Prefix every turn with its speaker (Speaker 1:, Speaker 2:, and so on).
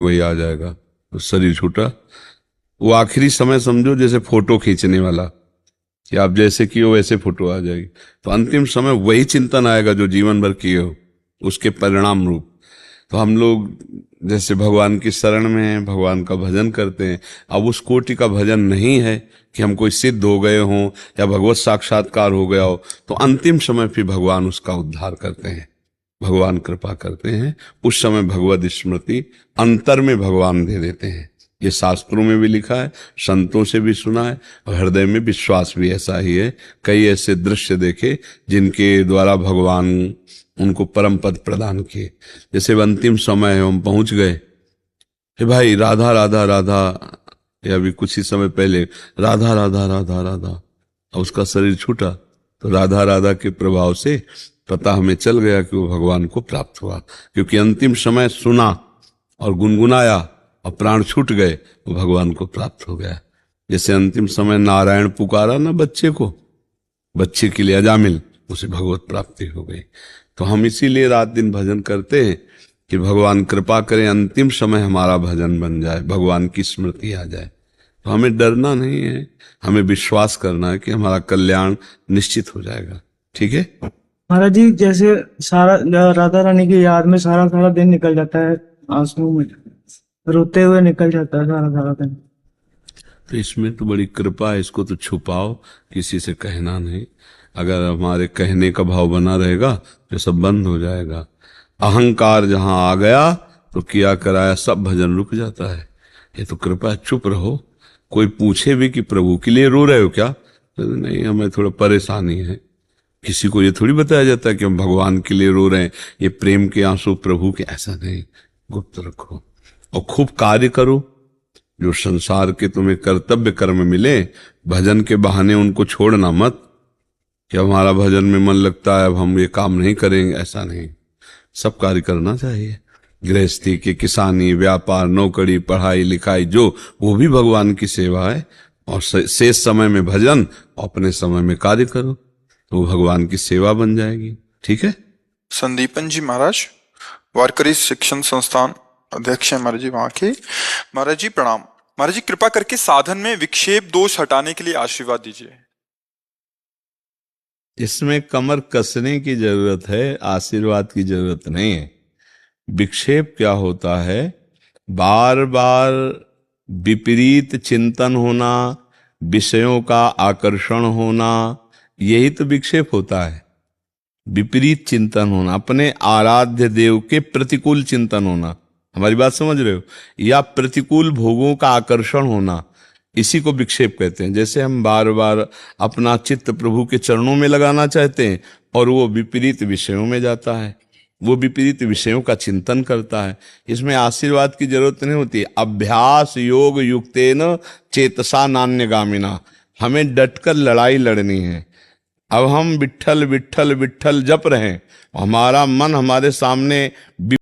Speaker 1: वही आ जाएगा, तो शरीर छूटा। वो आखिरी समय समझो जैसे फोटो खींचने वाला, कि आप जैसे किए हो वैसे फोटो आ जाएगी। तो अंतिम समय वही चिंतन आएगा जो जीवन भर किए हो, उसके परिणाम रूप। तो हम लोग जैसे भगवान की शरण में हैं, भगवान का भजन करते हैं। अब उस कोटि का भजन नहीं है कि हम कोई सिद्ध हो गए हों या भगवत साक्षात्कार हो गया हो, तो अंतिम समय फिर भगवान उसका उद्धार करते हैं, भगवान कृपा करते हैं। उस समय भगवत स्मृति अंतर में भगवान दे देते हैं। ये शास्त्रों में भी लिखा है, संतों से भी सुना है, और हृदय में विश्वास भी ऐसा ही है। कई ऐसे दृश्य देखे जिनके द्वारा भगवान उनको परम पद प्रदान किए। जैसे अंतिम समय है, हम पहुंच गए, हे भाई राधा राधा राधा, या अभी कुछ ही समय पहले राधा राधा राधा राधा, और उसका शरीर छूटा। तो राधा राधा के प्रभाव से पता हमें चल गया कि वो भगवान को प्राप्त हुआ, क्योंकि अंतिम समय सुना और गुनगुनाया और प्राण छूट गए, वो भगवान को प्राप्त हो गया। जैसे अंतिम समय नारायण पुकारा ना बच्चे को, बच्चे के लिए अजामिल, उसे भगवत प्राप्ति हो गई। तो हम इसीलिए रात दिन भजन करते हैं कि भगवान कृपा करें, अंतिम समय हमारा भजन बन जाए, भगवान की स्मृति आ जाए। तो हमें डरना नहीं है, हमें विश्वास करना है कि हमारा कल्याण निश्चित हो जाएगा। ठीक है
Speaker 2: महाराज जी, जैसे सारा राधा रानी की याद में सारा सारा दिन निकल जाता है, आंसुओं में रोते हुए निकल जाता है सारा सारा दिन।
Speaker 1: तो इसमें तो बड़ी कृपा है, इसको तो छुपाओ, किसी से कहना नहीं। अगर हमारे कहने का भाव बना रहेगा तो सब बंद हो जाएगा। अहंकार जहां आ गया तो किया कराया सब भजन रुक जाता है। ये तो कृपा, चुप रहो। कोई पूछे भी कि प्रभु के लिए रो रहे हो क्या, तो नहीं, हमें थोड़ा परेशानी है। किसी को ये थोड़ी बताया जाता है कि हम भगवान के लिए रो रहे हैं, ये प्रेम के आंसू प्रभु के, ऐसा नहीं। गुप्त रखो और खूब कार्य करो। जो संसार के तुम्हें कर्तव्य कर्म मिले, भजन के बहाने उनको छोड़ना मत कि हमारा भजन में मन लगता है अब हम ये काम नहीं करेंगे, ऐसा नहीं। सब कार्य करना चाहिए। गृहस्थी के, किसानी, व्यापार, नौकरी, पढ़ाई लिखाई, जो वो भी भगवान की सेवा है। और शेष समय में भजन, अपने समय में कार्य करो, तो भगवान की सेवा बन जाएगी। ठीक है।
Speaker 3: संदीपन जी महाराज, वारकरी शिक्षण संस्थान अध्यक्ष हैं महाराज जी वहां के। महाराज जी प्रणाम। महाराज जी कृपा करके साधन में विक्षेप दोष हटाने के लिए आशीर्वाद दीजिए।
Speaker 1: इसमें कमर कसने की जरूरत है, आशीर्वाद की जरूरत नहीं है। विक्षेप क्या होता है? बार बार विपरीत चिंतन होना, विषयों का आकर्षण होना, यही तो विक्षेप होता है। विपरीत चिंतन होना, अपने आराध्य देव के प्रतिकूल चिंतन होना, हमारी बात समझ रहे हो, या प्रतिकूल भोगों का आकर्षण होना, इसी को विक्षेप कहते हैं। जैसे हम बार बार अपना चित्त प्रभु के चरणों में लगाना चाहते हैं और वो विपरीत विषयों में जाता है, वो विपरीत विषयों का चिंतन करता है। इसमें आशीर्वाद की जरूरत नहीं होती। अभ्यास योग युक्तेन चेतसा नान्यगामिना, हमें डटकर लड़ाई लड़नी है। अब हम विट्ठल विट्ठल विट्ठल जप रहे हैं, हमारा मन हमारे सामने